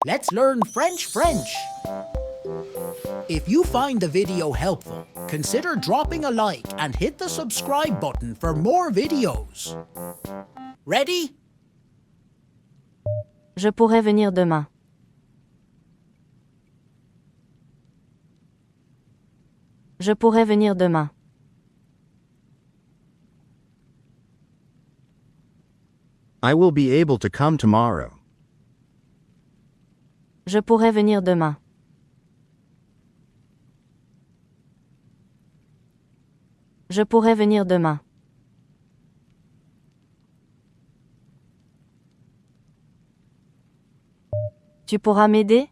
Let's learn French. If you find the video helpful, consider dropping a like and hit the subscribe button for more videos. Ready? Je pourrais venir demain. Je pourrais venir demain. I will be able to come tomorrow. Je pourrais venir demain. Je pourrais venir demain. Tu pourras m'aider?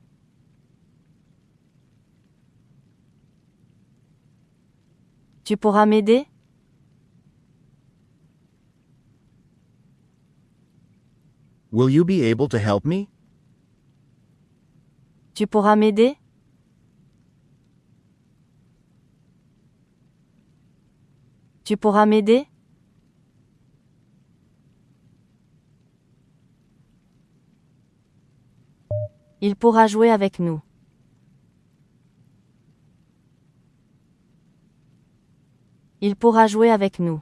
Tu pourras m'aider? Will you be able to help me? Tu pourras m'aider? Tu pourras m'aider? Il pourra jouer avec nous. Il pourra jouer avec nous.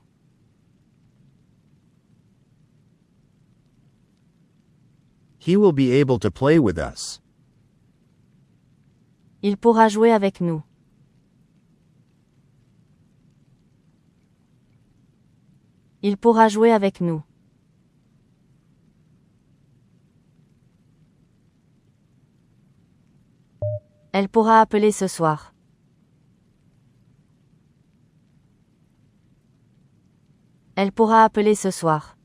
He will be able to play with us. Il pourra jouer avec nous. Il pourra jouer avec nous. Elle pourra appeler ce soir. Elle pourra appeler ce soir.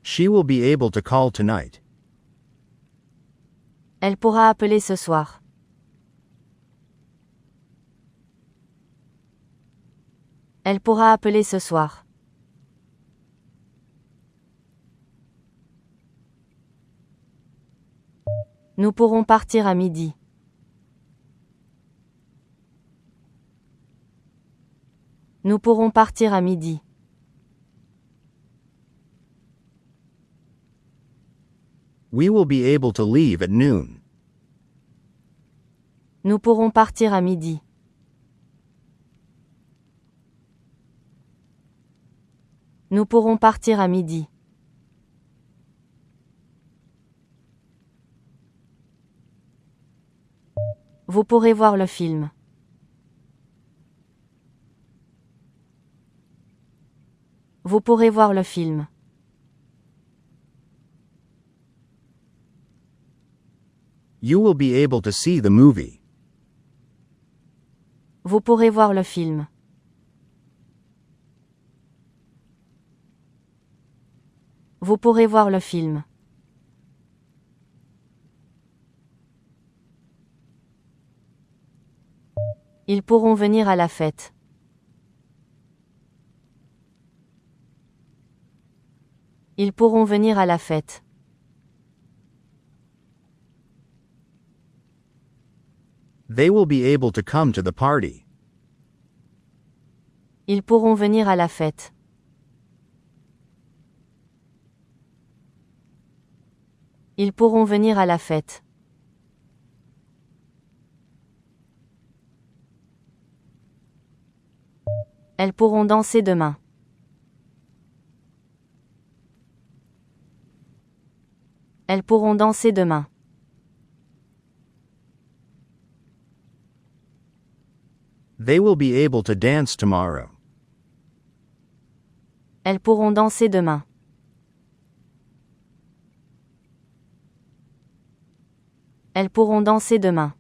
She will be able to call tonight. Elle pourra appeler ce soir. Elle pourra appeler ce soir. Nous pourrons partir à midi. Nous pourrons partir à midi. We will be able to leave at noon. Nous pourrons partir à midi. Nous pourrons partir à midi. Vous pourrez voir le film. Vous pourrez voir le film. You will be able to see the movie. Vous pourrez voir le film. Vous pourrez voir le film. Ils pourront venir à la fête. Ils pourront venir à la fête. They will be able to come to the party. Ils pourront venir à la fête. Ils pourront venir à la fête. Elles pourront danser demain. Elles pourront danser demain. They will be able to dance tomorrow. Elles pourront danser demain. Elles pourront danser demain.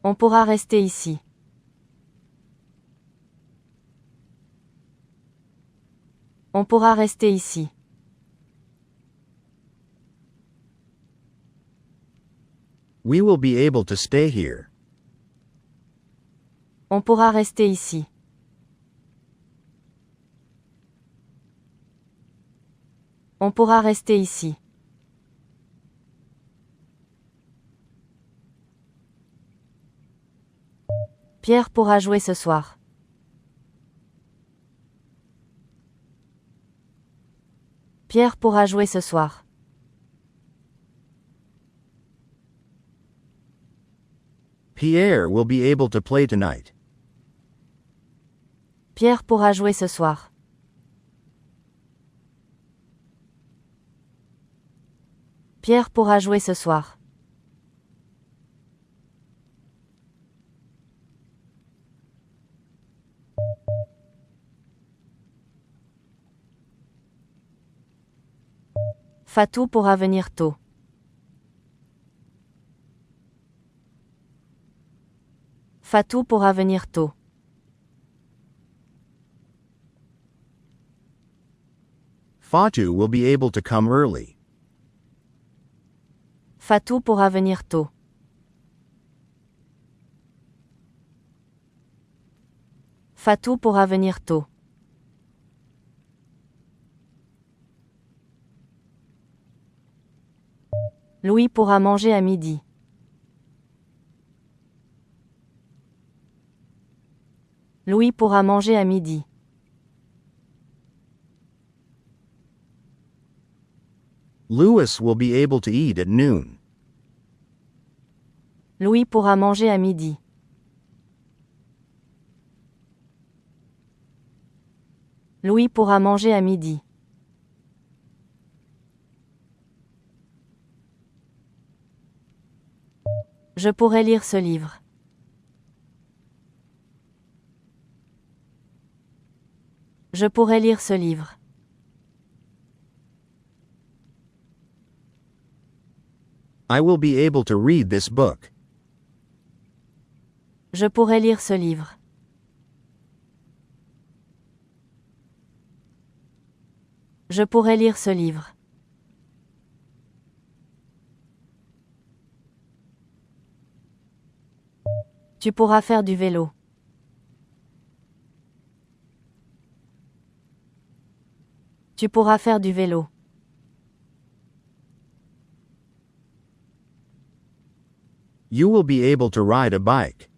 On pourra rester ici. On pourra rester ici. We will be able to stay here. On pourra rester ici. On pourra rester ici. Pierre pourra jouer ce soir. Pierre pourra jouer ce soir. Pierre will be able to play tonight. Pierre pourra jouer ce soir. Pierre pourra jouer ce soir. Fatou pourra venir tôt. Fatou pourra venir tôt. Fatou will be able to come early. Fatou pourra venir tôt. Fatou pourra venir tôt. Louis pourra manger à midi. Louis pourra manger à midi. Louis will be able to eat at noon. Louis pourra manger à midi. Louis pourra manger à midi. Je pourrais lire ce livre. Je pourrais lire ce livre. I will be able to read this book. Je pourrais lire ce livre. Je pourrais lire ce livre. Tu pourras faire du vélo. Tu pourras faire du vélo. You will be able to ride a bike.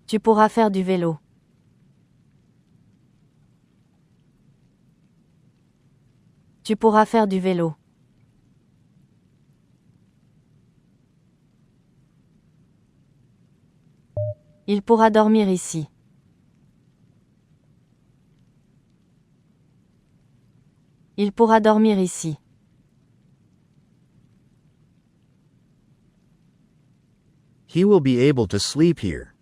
Tu pourras faire du vélo. Tu pourras faire du vélo. Il pourra dormir ici. Il pourra dormir ici. He will be able to sleep here.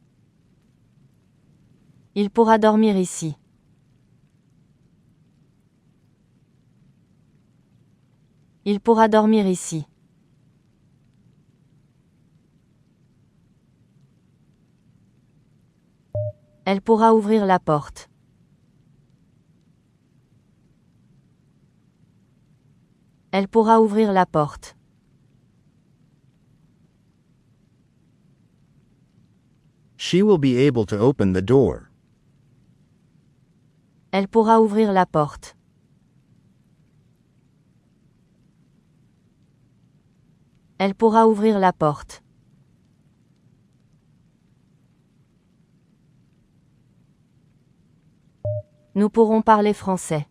Il pourra dormir ici. Il pourra dormir ici. Elle pourra ouvrir la porte. Elle pourra ouvrir la porte. She will be able to open the door. Elle pourra ouvrir la porte. Elle pourra ouvrir la porte. Nous pourrons parler français.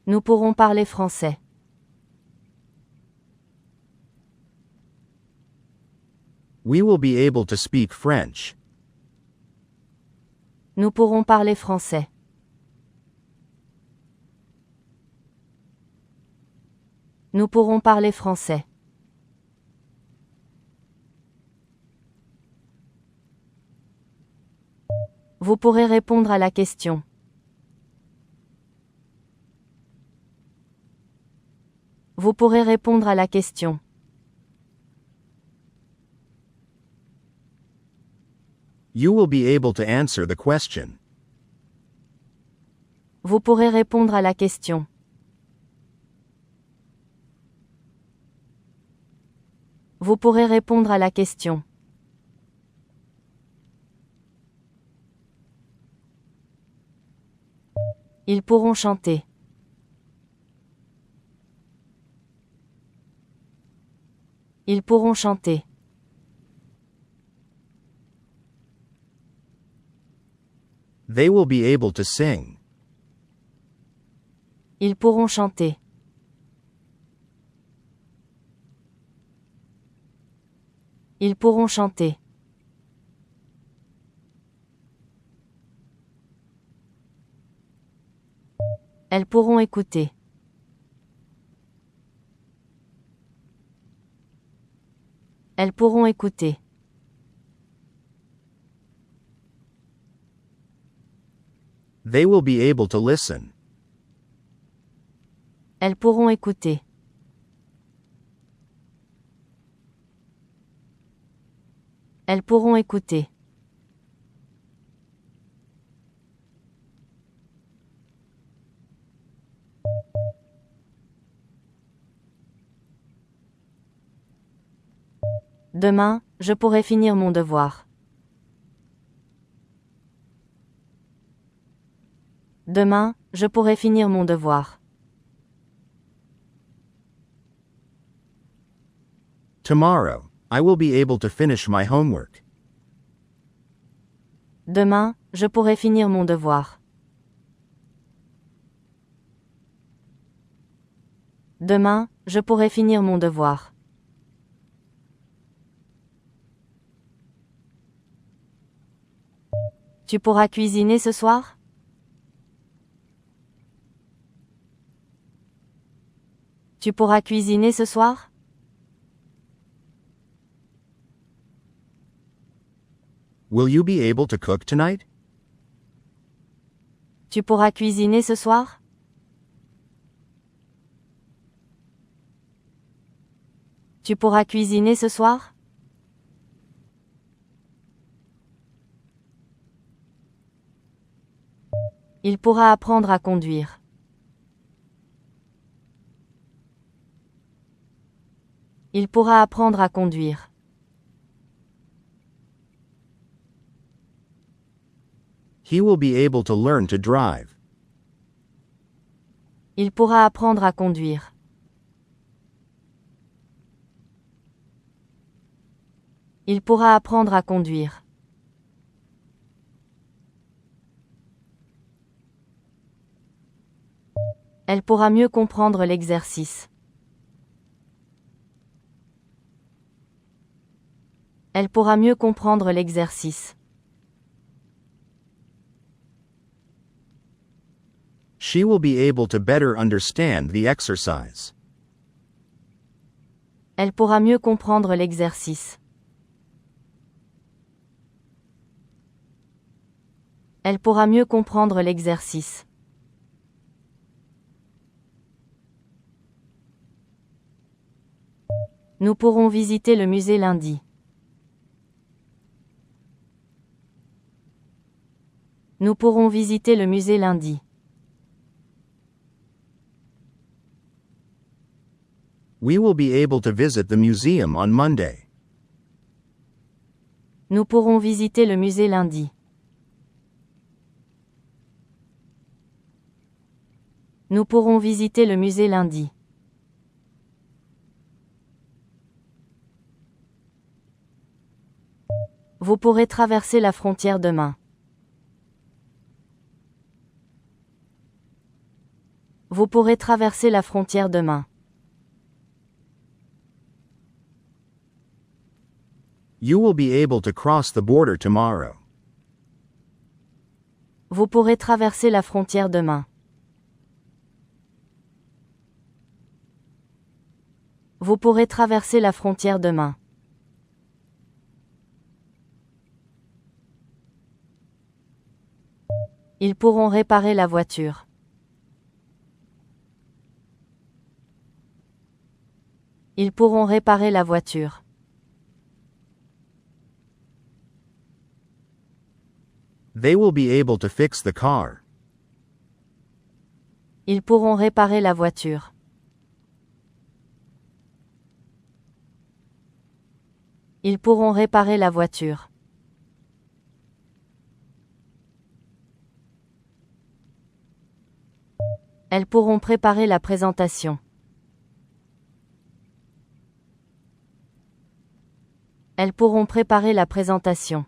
Nous pourrons parler français. We will be able to speak French. Nous pourrons parler français. Nous pourrons parler français. Vous pourrez répondre à la question. Vous pourrez répondre à la question. You will be able to answer the question. Vous pourrez répondre à la question. Vous pourrez répondre à la question. Ils pourront chanter. Ils pourront chanter. They will be able to sing. Ils pourront chanter. Ils pourront chanter. Elles pourront écouter. Elles pourront écouter. They will be able to listen. Elles pourront écouter. Elles pourront écouter. Demain, je pourrai finir mon devoir. Demain, je pourrai finir mon devoir. Tomorrow, I will be able to finish my homework. Demain, je pourrai finir mon devoir. Demain, je pourrai finir mon devoir. Tu pourras cuisiner ce soir? Tu pourras cuisiner ce soir? Will you be able to cook tonight? Tu pourras cuisiner ce soir? Tu pourras cuisiner ce soir? Il pourra apprendre à conduire. Il pourra apprendre à conduire. He will be able to learn to drive. Il pourra apprendre à conduire. Il pourra apprendre à conduire. Elle pourra mieux comprendre l'exercice. Elle pourra mieux comprendre l'exercice. She will be able to better understand the exercise. Elle pourra mieux comprendre l'exercice. Elle pourra mieux comprendre l'exercice. Nous pourrons visiter le musée lundi. Nous pourrons visiter le musée lundi. We will be able to visit the museum on Monday. Nous pourrons visiter le musée lundi. Nous pourrons visiter le musée lundi. Vous pourrez traverser la frontière demain. Vous pourrez traverser la frontière demain. You will be able to cross the border tomorrow. Vous pourrez traverser la frontière demain. Vous pourrez traverser la frontière demain. Ils pourront réparer la voiture. Ils pourront réparer la voiture. They will be able to fix the car. Ils pourront réparer la voiture. Ils pourront réparer la voiture. Elles pourront préparer la présentation. Elles pourront préparer la présentation.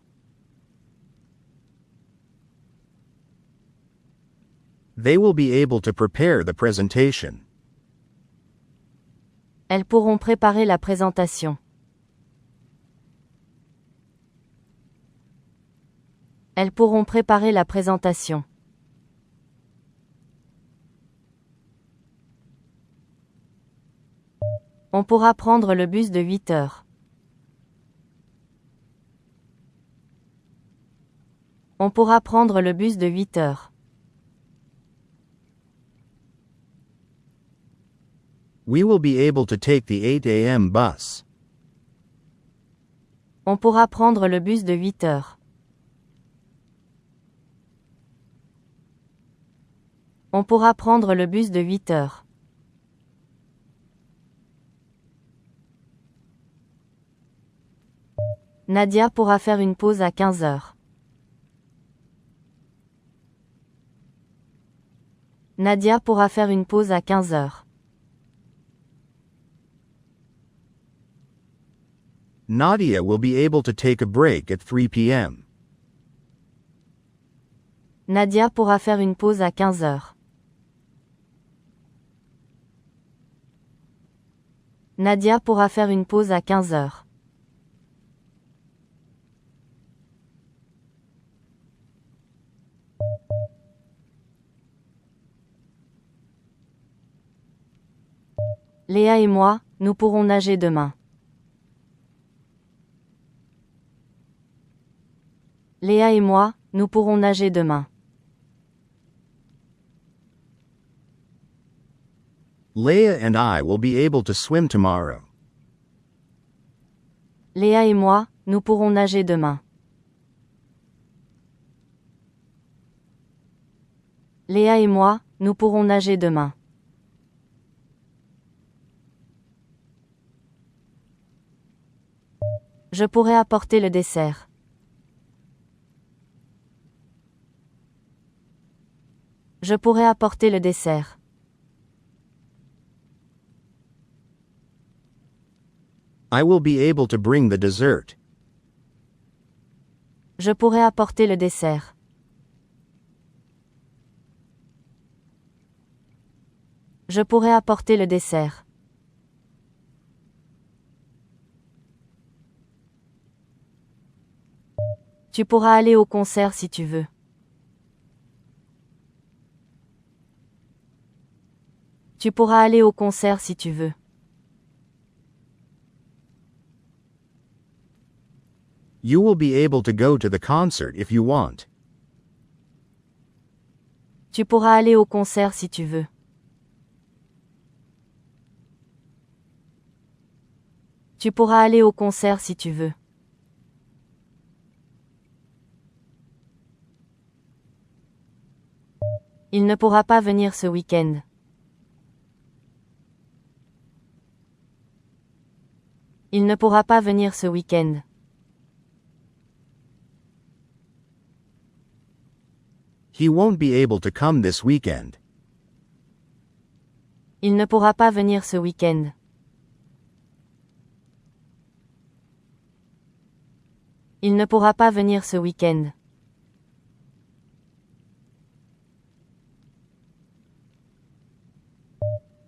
They will be able to prepare the presentation. Elles pourront préparer la présentation. Elles pourront préparer la présentation. On pourra prendre le bus de 8 heures. On pourra prendre le bus de 8 heures. We will be able to take the 8 a.m. bus. On pourra prendre le bus de 8 heures. On pourra prendre le bus de 8 heures. Nadia pourra faire une pause à 15 heures. Nadia pourra faire une pause à 15 heures. Nadia will be able to take a break at 3 p.m. Nadia pourra faire une pause à 15 heures. Nadia pourra faire une pause à 15 heures. Léa et moi, nous pourrons nager demain. Léa et moi, nous pourrons nager demain. Leah and I will be able to swim tomorrow. Léa et moi, nous pourrons nager demain. Léa et moi, nous pourrons nager demain. Je pourrais apporter le dessert. Je pourrais apporter le dessert. I will be able to bring the dessert. Je pourrais apporter le dessert. Je pourrais apporter le dessert. Tu pourras aller au concert si tu veux. Tu pourras aller au concert si tu veux. You will be able to go to the concert if you want. Tu pourras aller au concert si tu veux. Tu pourras aller au concert si tu veux. Il ne pourra pas venir ce week-end. Il ne pourra pas venir ce week-end. He won't be able to come this weekend. Il ne pourra pas venir ce week-end. Il ne pourra pas venir ce week-end.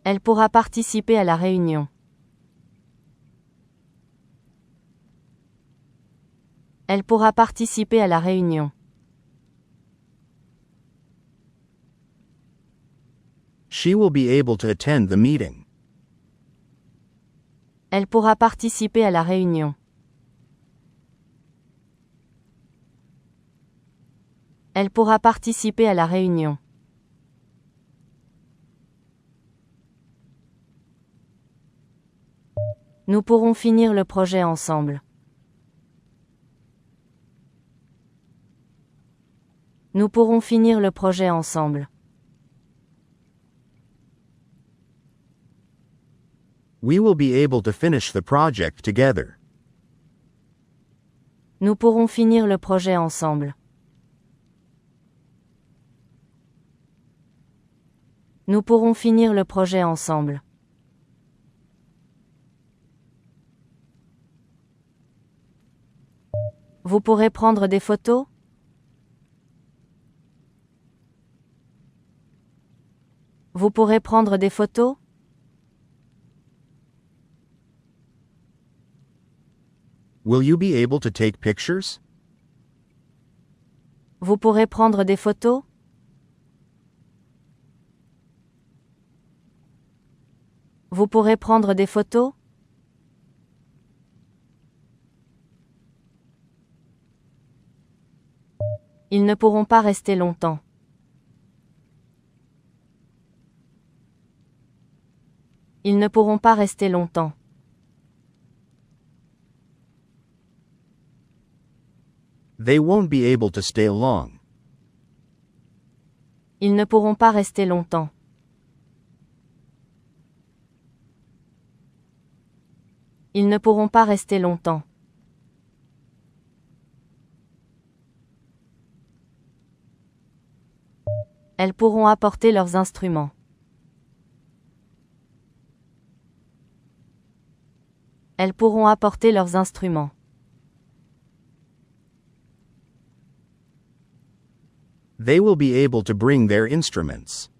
Elle pourra participer à la réunion. Elle pourra participer à la réunion. She will be able to attend the meeting. Elle pourra participer à la réunion. Elle pourra participer à la réunion. Nous pourrons finir le projet ensemble. Nous pourrons finir le projet ensemble. We will be able to finish the project together. Nous pourrons finir le projet ensemble. Nous pourrons finir le projet ensemble. Vous pourrez prendre des photos? Vous pourrez prendre des photos? Will you be able to take pictures? Vous pourrez prendre des photos? Vous pourrez prendre des photos? Ils ne pourront pas rester longtemps. Ils ne pourront pas rester longtemps. They won't be able to stay long. Ils ne pourront pas rester longtemps. Ils ne pourront pas rester longtemps. Elles pourront apporter leurs instruments. Elles pourront apporter leurs instruments. They will be able to bring their instruments.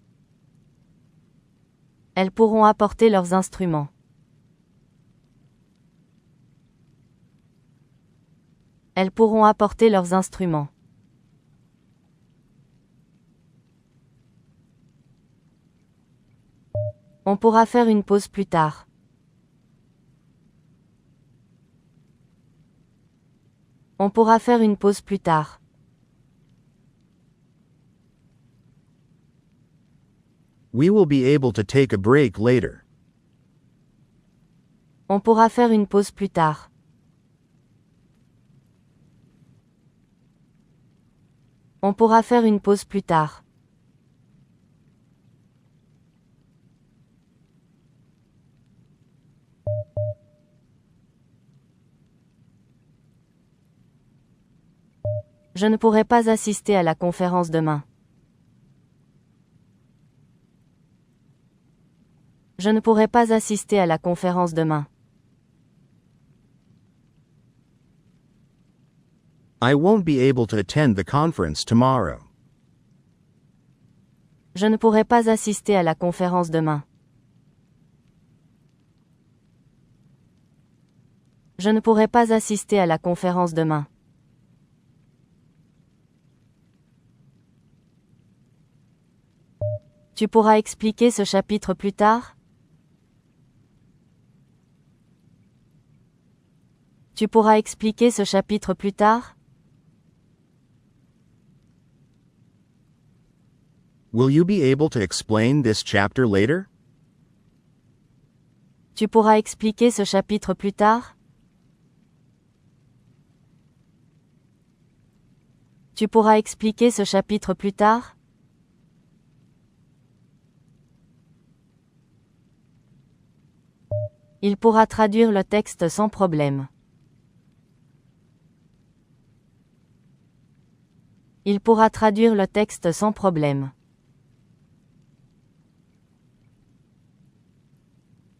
Elles pourront apporter leurs instruments. Elles pourront apporter leurs instruments. On pourra faire une pause plus tard. On pourra faire une pause plus tard. We will be able to take a break later. On pourra faire une pause plus tard. On pourra faire une pause plus tard. Je ne pourrai pas assister à la conférence demain. Je ne pourrai pas assister à la conférence demain. I won't be able to attend the conference tomorrow. Je ne pourrai pas assister à la conférence demain. Je ne pourrai pas assister à la conférence demain. Tu pourras expliquer ce chapitre plus tard? Tu pourras expliquer ce chapitre plus tard? Will you be able to explain this chapter later? Tu pourras expliquer ce chapitre plus tard? Tu pourras expliquer ce chapitre plus tard? Il pourra traduire le texte sans problème. Il pourra traduire le texte sans problème.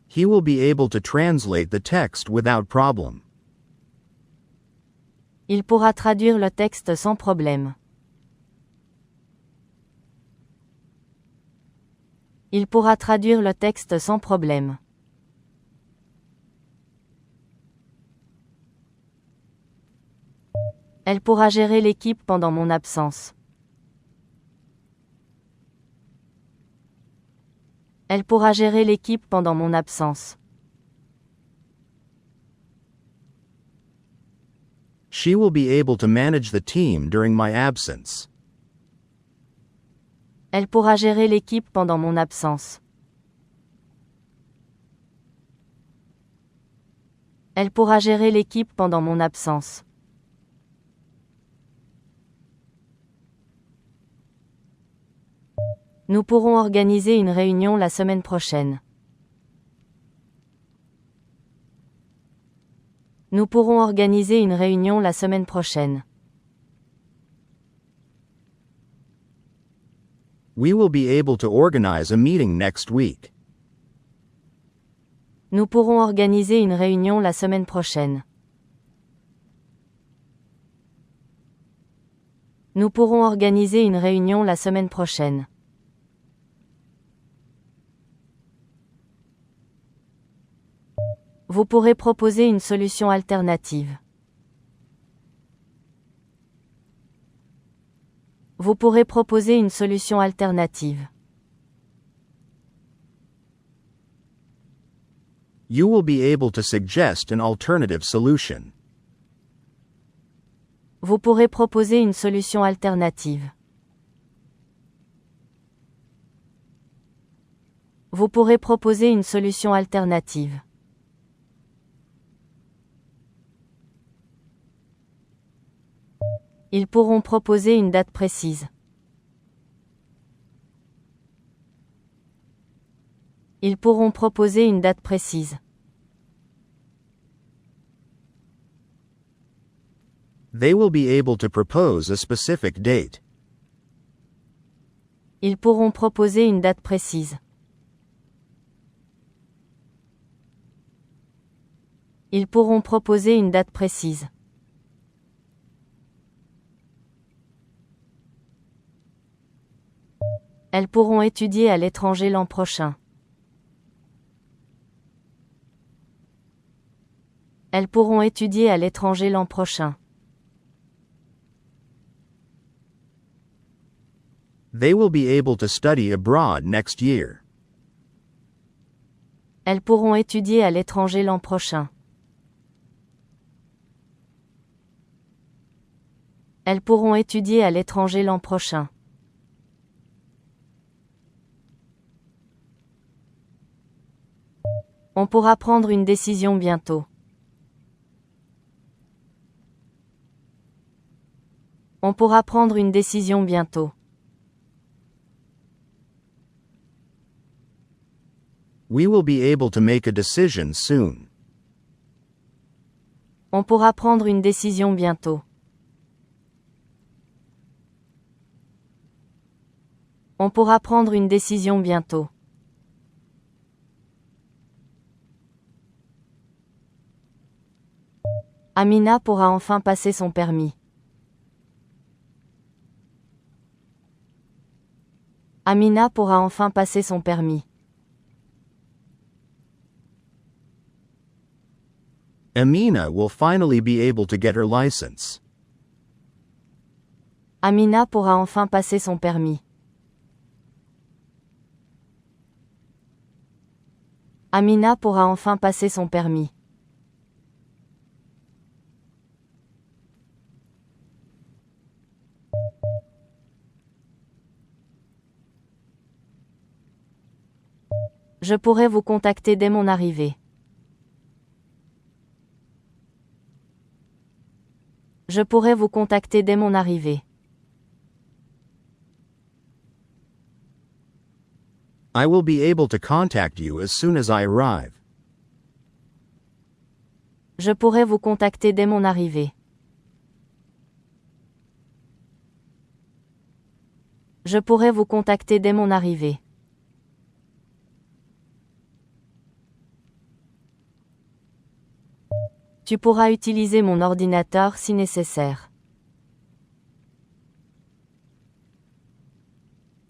He will be able to translate the text without problem. Il pourra traduire le texte sans problème. Il pourra traduire le texte sans problème. Elle pourra gérer l'équipe pendant mon absence. Elle pourra gérer l'équipe pendant mon absence. She will be able to manage the team during my absence. Elle pourra gérer l'équipe pendant mon absence. Elle pourra gérer l'équipe pendant mon absence. Nous pourrons organiser une réunion la semaine prochaine. Nous pourrons organiser une réunion la semaine prochaine. We will be able to organize a meeting next week. Nous pourrons organiser une réunion la semaine prochaine. Nous pourrons organiser une réunion la semaine prochaine. Vous pourrez proposer une solution alternative. Vous pourrez proposer une solution alternative. You will be able to suggest an alternative solution. Vous pourrez proposer une solution alternative. Vous pourrez proposer une solution alternative. Ils pourront proposer une date précise. Ils pourront proposer une date précise. They will be able to propose a specific date. Ils pourront proposer une date précise. Ils pourront proposer une date précise. Elles pourront étudier à l'étranger l'an prochain. Elles pourront étudier à l'étranger l'an prochain. They will be able to study abroad next year. Elles pourront étudier à l'étranger l'an prochain. Elles pourront étudier à l'étranger l'an prochain. On pourra prendre une décision bientôt. On pourra prendre une décision bientôt. We will be able to make a decision soon. On pourra prendre une décision bientôt. On pourra prendre une décision bientôt. Amina pourra enfin passer son permis. Amina pourra enfin passer son permis. Amina will finally be able to get her license. Amina pourra enfin passer son permis. Amina pourra enfin passer son permis. Je pourrai vous contacter dès mon arrivée. Je pourrai vous contacter dès mon arrivée. I will be able to contact you as soon as I arrive. Je pourrai vous contacter dès mon arrivée. Je pourrai vous contacter dès mon arrivée. Tu pourras utiliser mon ordinateur si nécessaire.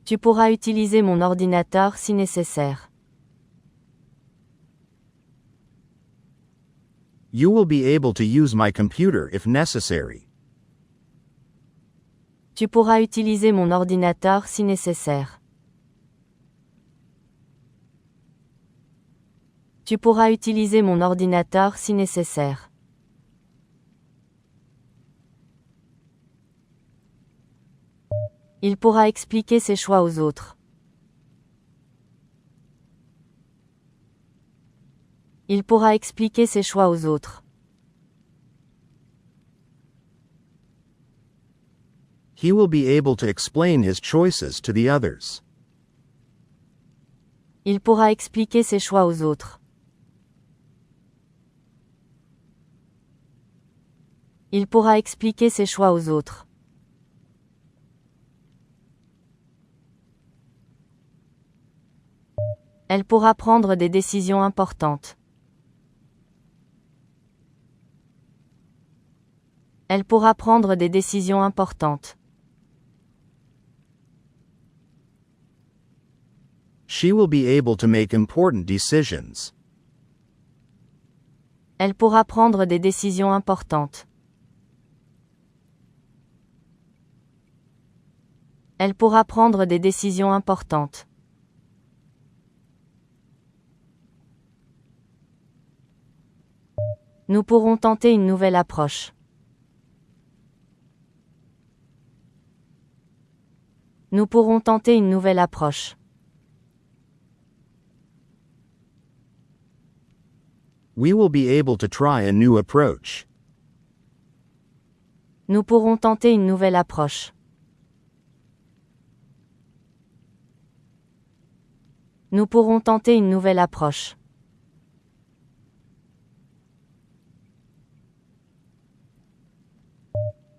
Tu pourras utiliser mon ordinateur si nécessaire. You will be able to use my computer if necessary. Tu pourras utiliser mon ordinateur si nécessaire. Tu pourras utiliser mon ordinateur si nécessaire. Il pourra expliquer ses choix aux autres. Il pourra expliquer ses choix aux autres. He will be able to explain his choices to the others. Il pourra expliquer ses choix aux autres. Il pourra expliquer ses choix aux autres. Elle pourra prendre des décisions importantes. Elle pourra prendre des décisions importantes. She will be able to make important decisions. Elle pourra prendre des décisions importantes. Elle pourra prendre des décisions importantes. Nous pourrons tenter une nouvelle approche. Nous pourrons tenter une nouvelle approche. We will be able to try a new approach. Nous pourrons tenter une nouvelle approche. Nous pourrons tenter une nouvelle approche.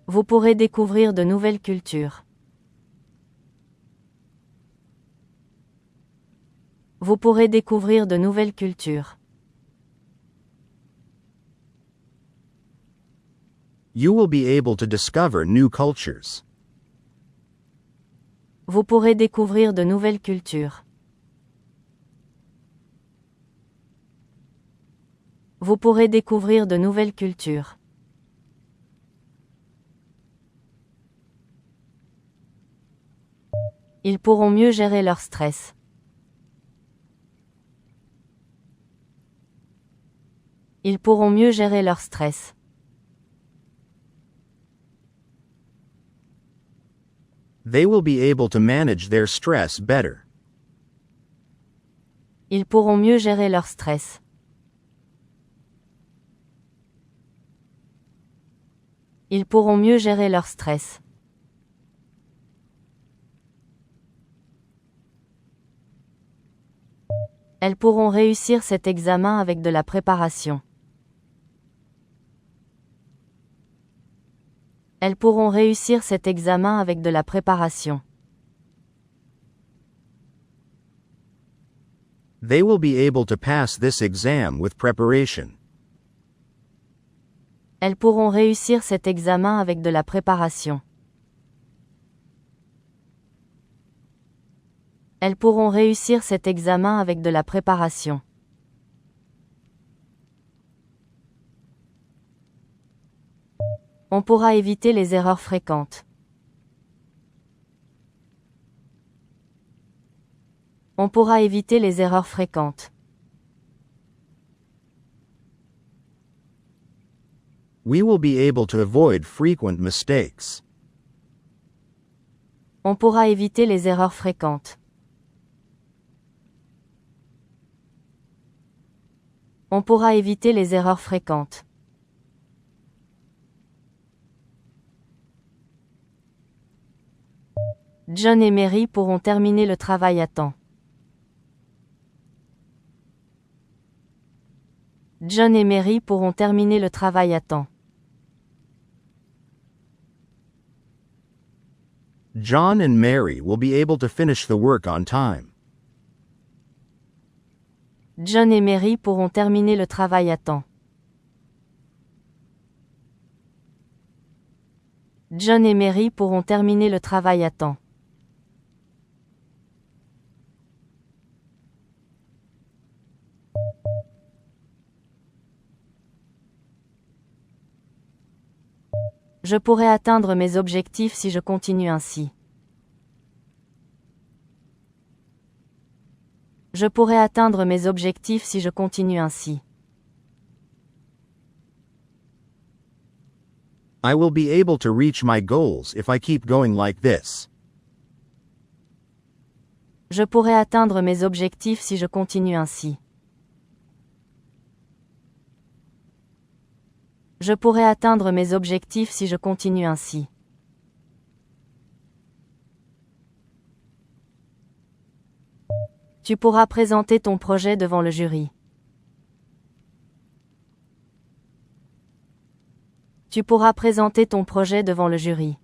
Vous pourrez découvrir de nouvelles cultures. Vous pourrez découvrir de nouvelles cultures. You will be able to discover new cultures. Vous pourrez découvrir de nouvelles cultures. Vous pourrez découvrir de nouvelles cultures. Ils pourront mieux gérer leur stress. Ils pourront mieux gérer leur stress. They will be able to manage their stress better. Ils pourront mieux gérer leur stress. Ils pourront mieux gérer leur stress. Elles pourront réussir cet examen avec de la préparation. Elles pourront réussir cet examen avec de la préparation. They will be able to pass this exam with preparation. Elles pourront réussir cet examen avec de la préparation. Elles pourront réussir cet examen avec de la préparation. On pourra éviter les erreurs fréquentes. On pourra éviter les erreurs fréquentes. We will be able to avoid frequent mistakes. On pourra éviter les erreurs fréquentes. On pourra éviter les erreurs fréquentes. John et Mary pourront terminer le travail à temps. John et Mary pourront terminer le travail à temps. John and Mary will be able to finish the work on time. John et Mary pourront terminer le travail à temps. John et Mary pourront terminer le travail à temps. Je pourrai atteindre mes objectifs si je continue ainsi. Je pourrai atteindre mes objectifs si je continue ainsi. I will be able to reach my goals if I keep going like this. Je pourrai atteindre mes objectifs si je continue ainsi. Je pourrai atteindre mes objectifs si je continue ainsi. Tu pourras présenter ton projet devant le jury. Tu pourras présenter ton projet devant le jury.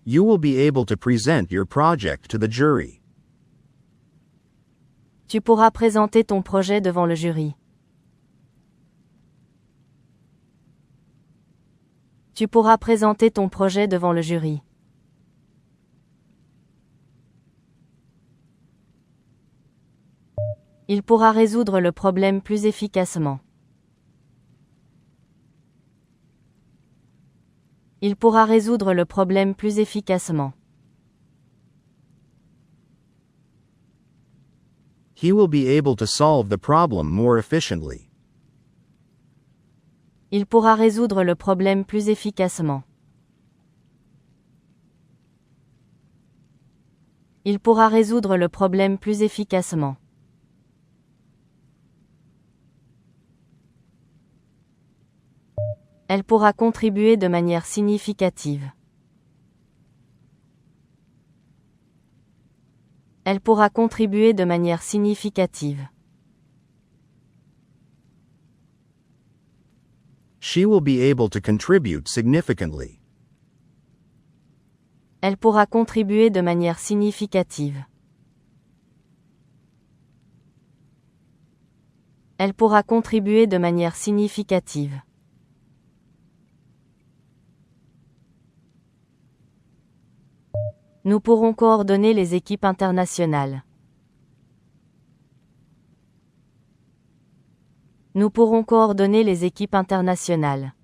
You will be able to present your project to the jury. Tu pourras présenter ton projet devant le jury. Tu pourras présenter ton projet devant le jury. Il pourra résoudre le problème plus efficacement. Il pourra résoudre le problème plus efficacement. He will be able to solve the problem more efficiently. Il pourra résoudre le problème plus efficacement. Il pourra résoudre le problème plus efficacement. Elle pourra contribuer de manière significative. Elle pourra contribuer de manière significative. She will be able to contribute significantly. Elle pourra contribuer de manière significative. Elle pourra contribuer de manière significative. Nous pourrons coordonner les équipes internationales. Nous pourrons coordonner les équipes internationales.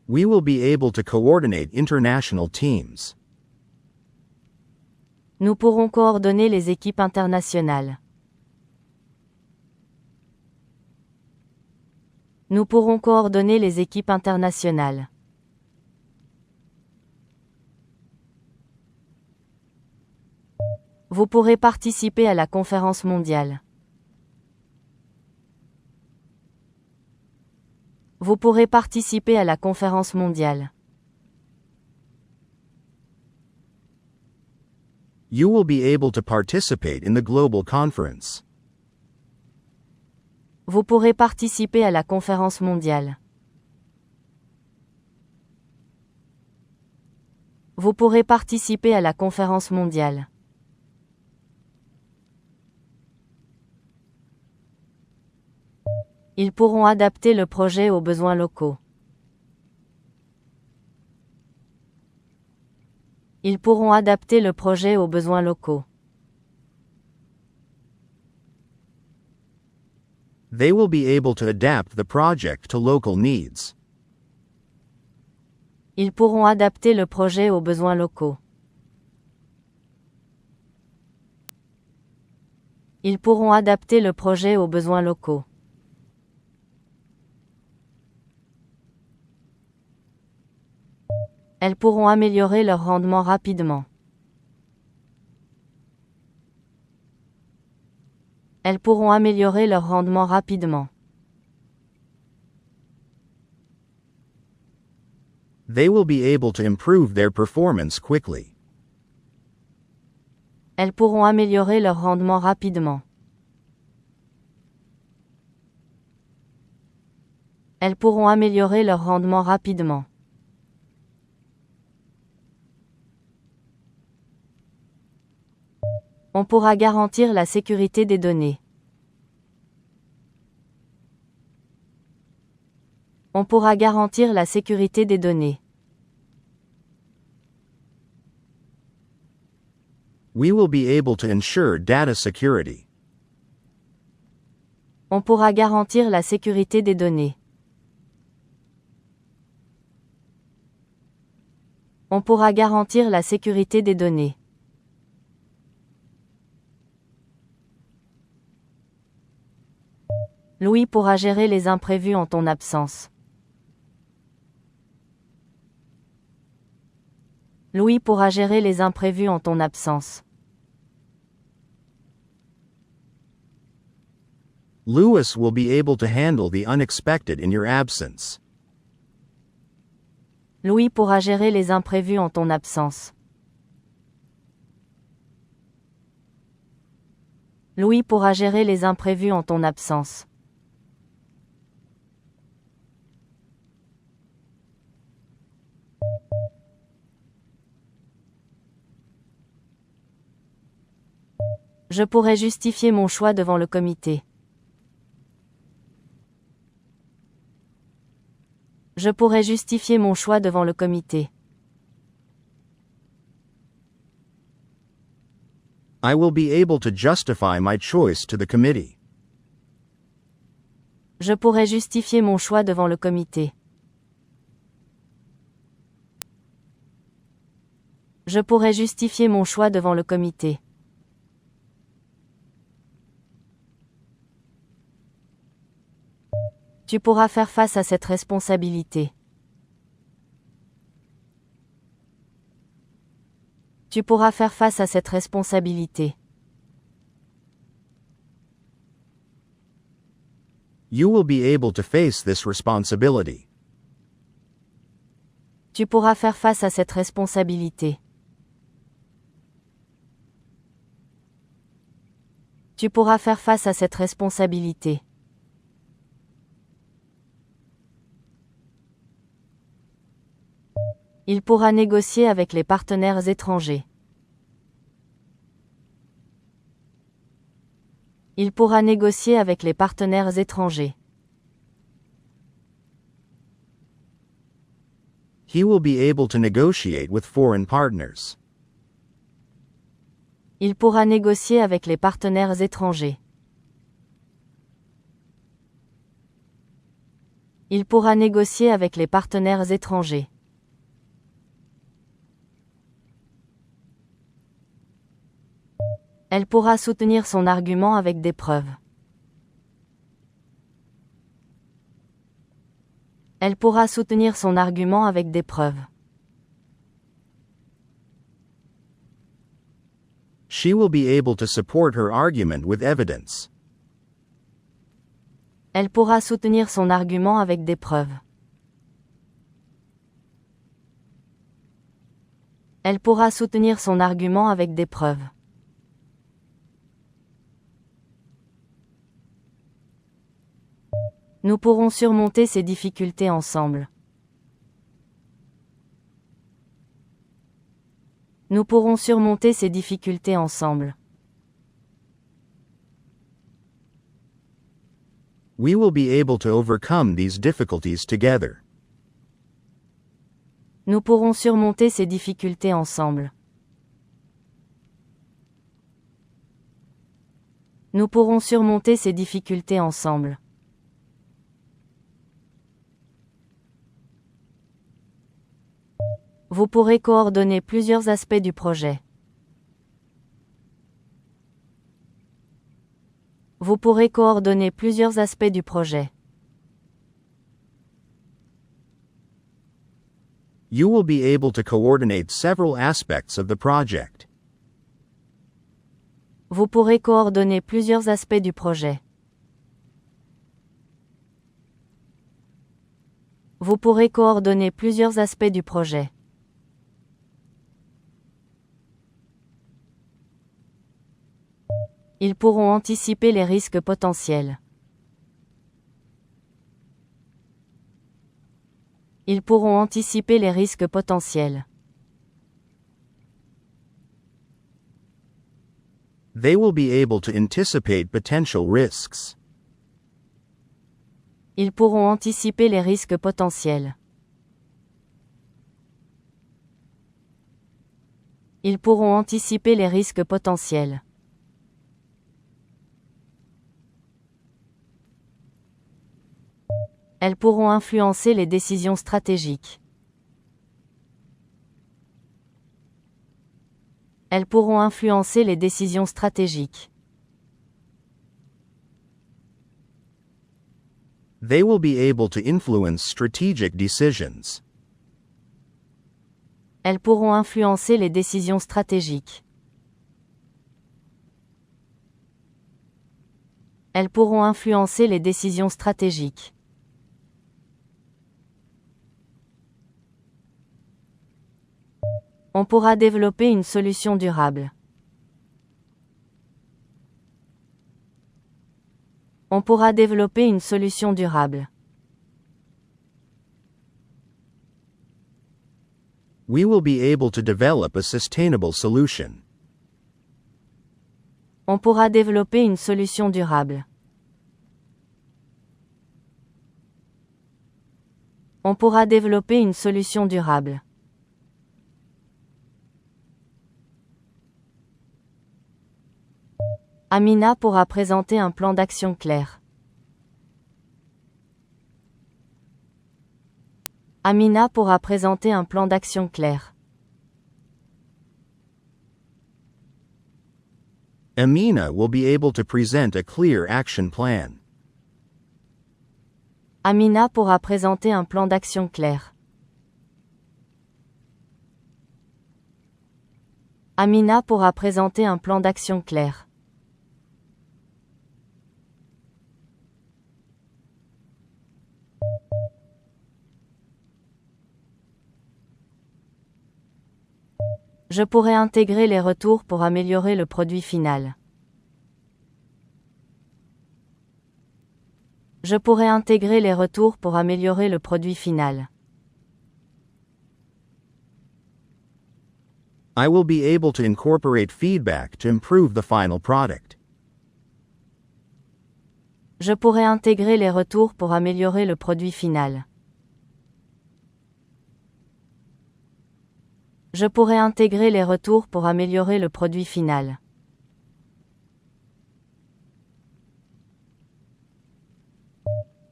We will be able to coordinate international teams. Nous pourrons coordonner les équipes internationales. Nous pourrons coordonner les équipes internationales. Vous pourrez participer à la conférence mondiale. Vous pourrez participer à la conférence mondiale. You will be able to participate in the global conference. Vous pourrez participer à la conférence mondiale. Vous pourrez participer à la conférence mondiale. Ils pourront adapter le projet aux besoins locaux. Ils pourront adapter le projet aux besoins locaux. They will be able to adapt the project to local needs. Ils pourront adapter le projet aux besoins locaux. Ils pourront adapter le projet aux besoins locaux. Elles pourront améliorer leur rendement rapidement. Elles pourront améliorer leur rendement rapidement. They will be able to improve their performance quickly. Elles pourront améliorer leur rendement rapidement. Elles pourront améliorer leur rendement rapidement. On pourra garantir la sécurité des données. On pourra garantir la sécurité des données. We will be able to ensure data security. On pourra garantir la sécurité des données. On pourra garantir la sécurité des données. Louis pourra gérer les imprévus en ton absence. Louis pourra gérer les imprévus en ton absence. Louis will be able to handle the unexpected in your absence. Louis pourra gérer les imprévus en ton absence. Louis pourra gérer les imprévus en ton absence. Je pourrais justifier mon choix devant le comité. Je pourrais justifier mon choix devant le comité. I will be able to justify my choice to the committee. Je pourrai justifier mon choix devant le comité. Je pourrai justifier mon choix devant le comité. Tu pourras faire face à cette responsabilité. Tu pourras faire face à cette responsabilité. You will be able to face this responsibility. Tu pourras faire face à cette responsabilité. Tu pourras faire face à cette responsabilité. Il pourra négocier avec les partenaires étrangers. Il pourra négocier avec les partenaires étrangers. He will be able to negotiate with foreign partners. Il pourra négocier avec les partenaires étrangers. Il pourra négocier avec les partenaires étrangers. Elle pourra soutenir son argument avec des preuves. Elle pourra soutenir son argument avec des preuves. She will be able to support her argument with evidence. Elle pourra soutenir son argument avec des preuves. Elle pourra soutenir son argument avec des preuves. Nous pourrons surmonter ces difficultés ensemble. Nous pourrons surmonter ces difficultés ensemble. We will be able to overcome these difficulties together. Nous pourrons surmonter ces difficultés ensemble. Nous pourrons surmonter ces difficultés ensemble. Vous pourrez coordonner plusieurs aspects du projet. Vous pourrez coordonner plusieurs aspects du projet. You will be able to coordinate several aspects of the project. Vous pourrez coordonner plusieurs aspects du projet. Vous pourrez coordonner plusieurs aspects du projet. Ils pourront anticiper les risques potentiels. Ils pourront anticiper les risques potentiels. They will be able to anticipate potential risks. Ils pourront anticiper les risques potentiels. Ils pourront anticiper les risques potentiels. Elles pourront influencer les décisions stratégiques. Elles pourront influencer les décisions stratégiques. They will be able to influence strategic decisions. Elles pourront influencer les décisions stratégiques. Elles pourront influencer les décisions stratégiques. On pourra développer une solution durable. On pourra développer une solution durable. We will be able to develop a sustainable solution. On pourra développer une solution durable. On pourra développer une solution durable. Amina pourra présenter un plan d'action clair. Amina pourra présenter un plan d'action clair. Amina will be able to present a clear action plan. Amina pourra présenter un plan d'action clair. Amina pourra présenter un plan d'action clair. Je pourrais intégrer les retours pour améliorer le produit final. Je pourrais intégrer les retours pour améliorer le produit final. I will be able to incorporate feedback to improve the final product. Je pourrais intégrer les retours pour améliorer le produit final. Je pourrais intégrer les retours pour améliorer le produit final.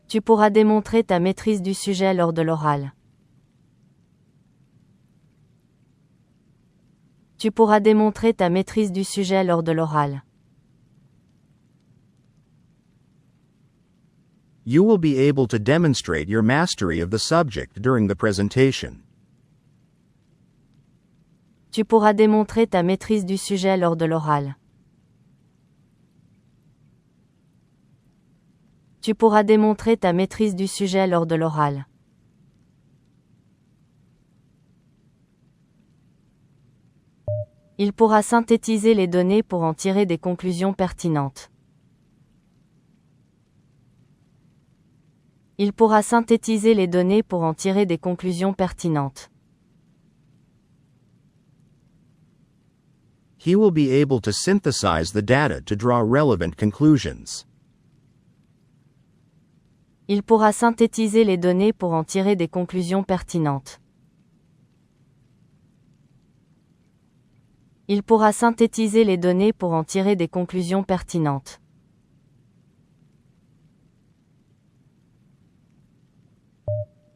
Tu pourras démontrer ta maîtrise du sujet lors de l'oral. Tu pourras démontrer ta maîtrise du sujet lors de l'oral. You will be able to demonstrate your mastery of the subject during the presentation. Tu pourras démontrer ta maîtrise du sujet lors de l'oral. Tu pourras démontrer ta maîtrise du sujet lors de l'oral. Il pourra synthétiser les données pour en tirer des conclusions pertinentes. Il pourra synthétiser les données pour en tirer des conclusions pertinentes. He will be able to synthesize the data to draw relevant conclusions. Il pourra synthétiser les données pour en tirer des conclusions pertinentes. Il pourra synthétiser les données pour en tirer des conclusions pertinentes.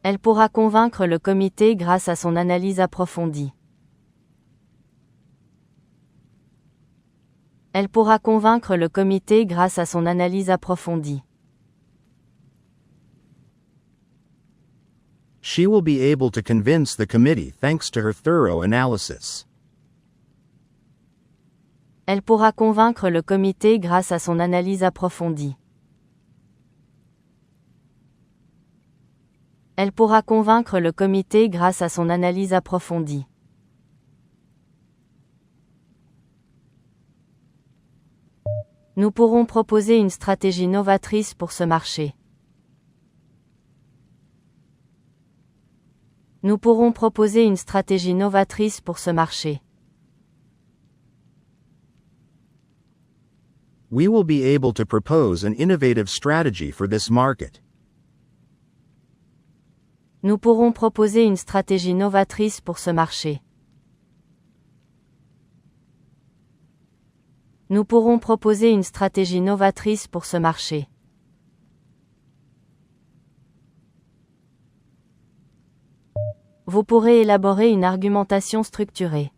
Elle pourra convaincre le comité grâce à son analyse approfondie. Elle pourra convaincre le comité grâce à son analyse approfondie. She will be able to convince the committee thanks to her thorough analysis. Elle pourra convaincre le comité grâce à son analyse approfondie. Elle pourra convaincre le comité grâce à son analyse approfondie. Nous pourrons proposer une stratégie novatrice pour ce marché. Nous pourrons proposer une stratégie novatrice pour ce marché. We will be able to propose an innovative strategy for this market. Nous pourrons proposer une stratégie novatrice pour ce marché. Nous pourrons proposer une stratégie novatrice pour ce marché. Vous pourrez élaborer une argumentation structurée.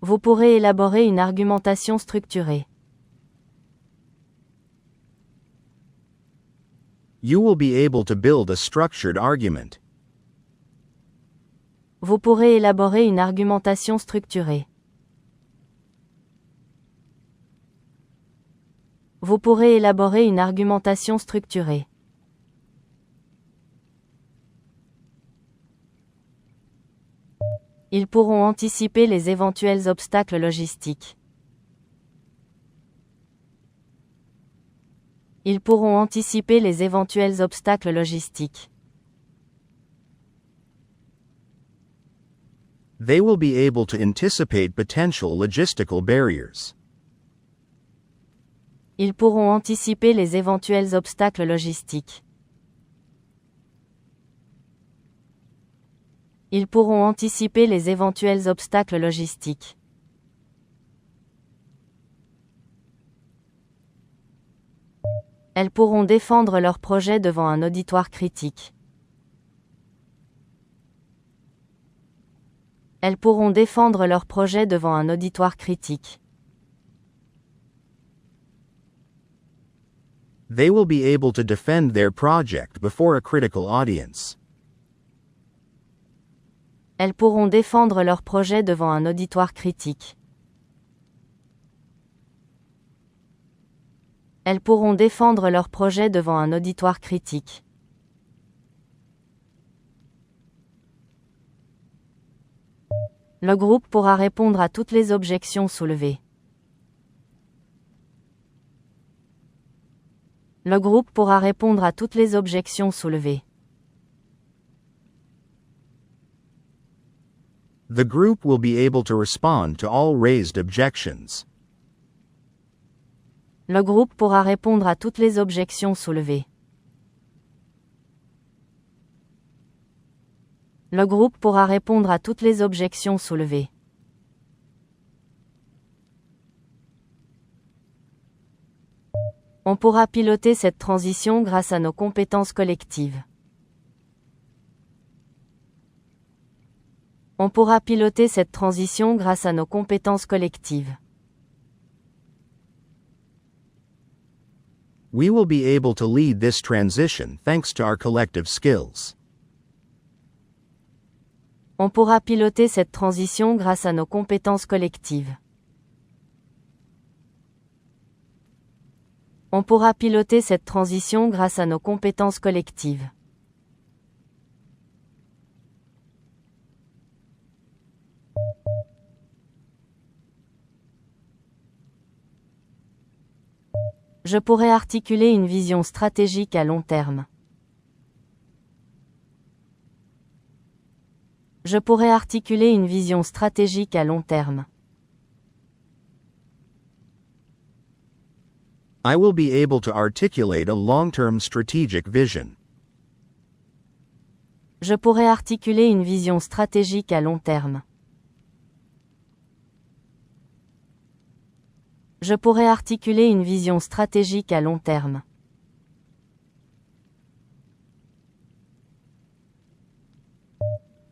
Vous pourrez élaborer une argumentation structurée. You will be able to build a structured argument. Vous pourrez élaborer une argumentation structurée. Vous pourrez élaborer une argumentation structurée. Ils pourront anticiper les éventuels obstacles logistiques. Ils pourront anticiper les éventuels obstacles logistiques. They will be able to anticipate potential logistical barriers. Ils pourront anticiper les éventuels obstacles logistiques. Ils pourront anticiper les éventuels obstacles logistiques. Elles pourront défendre leur projet devant un auditoire critique. Elles pourront défendre leur projet devant un auditoire critique. They will be able to defend their project before a critical audience. Elles pourront défendre leur projet devant un auditoire critique. Elles pourront défendre leur projet devant un auditoire critique. Le groupe pourra répondre à toutes les objections soulevées. Le groupe pourra répondre à toutes les objections soulevées. The group will be able to respond to all raised objections. Le groupe pourra répondre à toutes les objections soulevées. Le groupe pourra répondre à toutes les objections soulevées. On pourra piloter cette transition grâce à nos compétences collectives. On pourra piloter cette transition grâce à nos compétences collectives. We will be able to lead this transition thanks to our collective skills. On pourra piloter cette transition grâce à nos compétences collectives. On pourra piloter cette transition grâce à nos compétences collectives. Je pourrais articuler une vision stratégique à long terme. Je pourrais articuler une vision stratégique à long terme. I will be able to articulate a long-term strategic vision. Je pourrais articuler une vision stratégique à long terme. Je pourrais articuler une vision stratégique à long terme.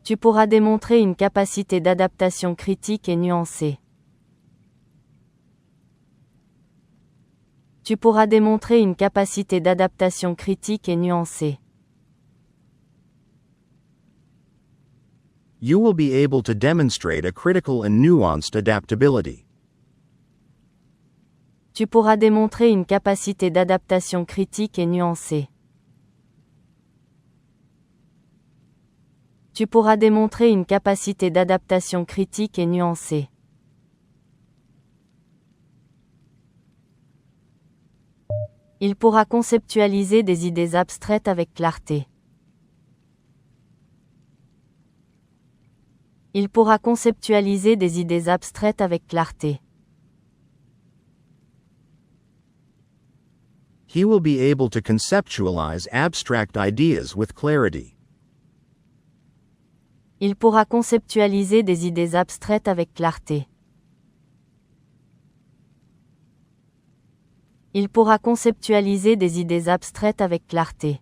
Tu pourras démontrer une capacité d'adaptation critique et nuancée. Tu pourras démontrer une capacité d'adaptation critique et nuancée. You will be able to demonstrate a critical and nuanced adaptability. Tu pourras démontrer une capacité d'adaptation critique et nuancée. Tu pourras démontrer une capacité d'adaptation critique et nuancée. Il pourra conceptualiser des idées abstraites avec clarté. Il pourra conceptualiser des idées abstraites avec clarté. He will be able to conceptualize abstract ideas with clarity. Il pourra conceptualiser des idées abstraites avec clarté. Il pourra conceptualiser des idées abstraites avec clarté.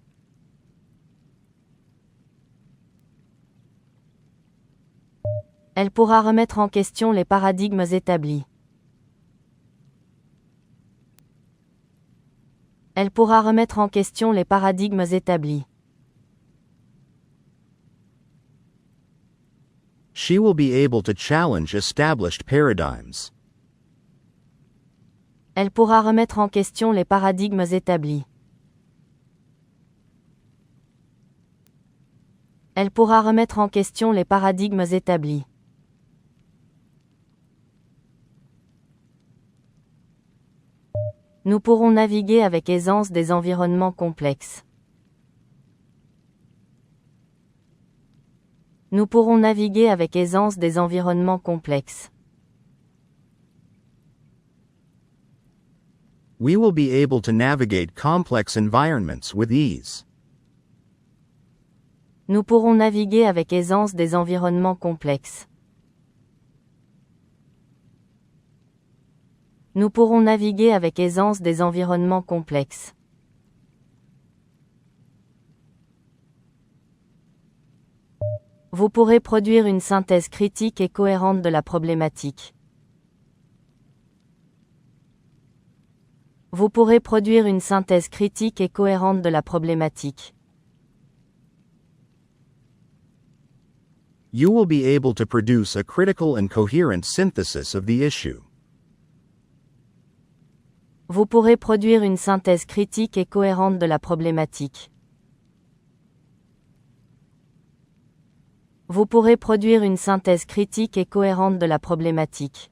Elle pourra remettre en question les paradigmes établis. Elle pourra remettre en question les paradigmes établis. She will be able to challenge established paradigms. Elle pourra remettre en question les paradigmes établis. Elle pourra remettre en question les paradigmes établis. Nous pourrons naviguer avec aisance des environnements complexes. Nous pourrons naviguer avec aisance des environnements complexes. We will be able to navigate complex environments with ease. Nous pourrons naviguer avec aisance des environnements complexes. Nous pourrons naviguer avec aisance des environnements complexes. Vous pourrez produire une synthèse critique et cohérente de la problématique. Vous pourrez produire une synthèse critique et cohérente de la problématique. You will be able to produce a critical and coherent synthesis of the issue. Vous pourrez produire une synthèse critique et cohérente de la problématique. Vous pourrez produire une synthèse critique et cohérente de la problématique.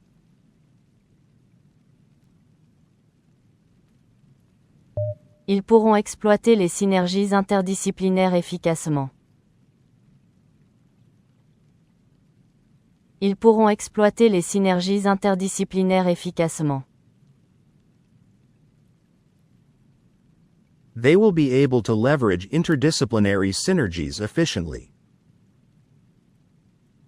Ils pourront exploiter les synergies interdisciplinaires efficacement. Ils pourront exploiter les synergies interdisciplinaires efficacement. They will be able to leverage interdisciplinary synergies efficiently.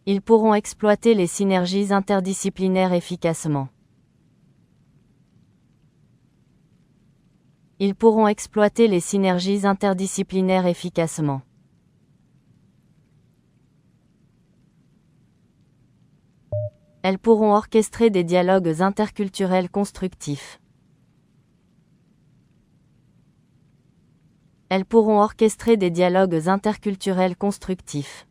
Ils pourront exploiter les synergies interdisciplinaires efficacement. Ils pourront exploiter les synergies interdisciplinaires efficacement. Elles pourront orchestrer des dialogues interculturels constructifs. Elles pourront orchestrer des dialogues interculturels constructifs.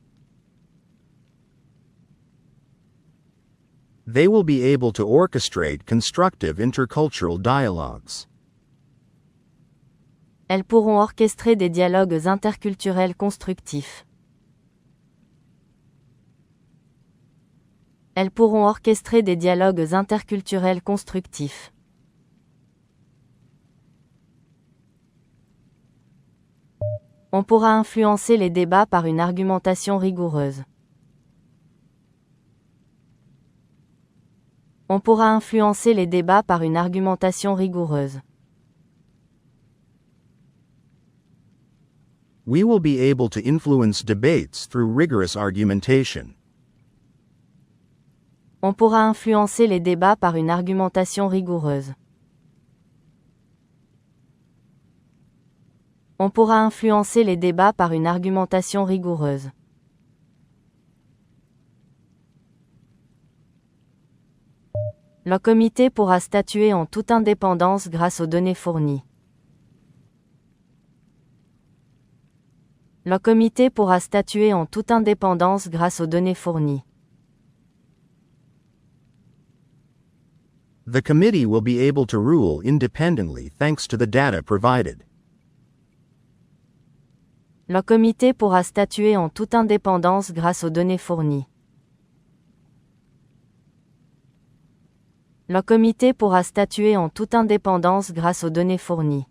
They will be able to orchestrate constructive intercultural dialogues. Elles pourront orchestrer des dialogues interculturels constructifs. Elles pourront orchestrer des dialogues interculturels constructifs. On pourra influencer les débats par une argumentation rigoureuse. On pourra influencer les débats par une argumentation rigoureuse. We will be able to influence debates through rigorous argumentation. On pourra influencer les débats par une argumentation rigoureuse. On pourra influencer les débats par une argumentation rigoureuse. Le comité pourra statuer en toute indépendance grâce aux données fournies. Le comité pourra statuer en toute indépendance grâce aux données fournies. The committee will be able to rule independently thanks to the data provided. Le comité pourra statuer en toute indépendance grâce aux données fournies. Le comité pourra statuer en toute indépendance grâce aux données fournies.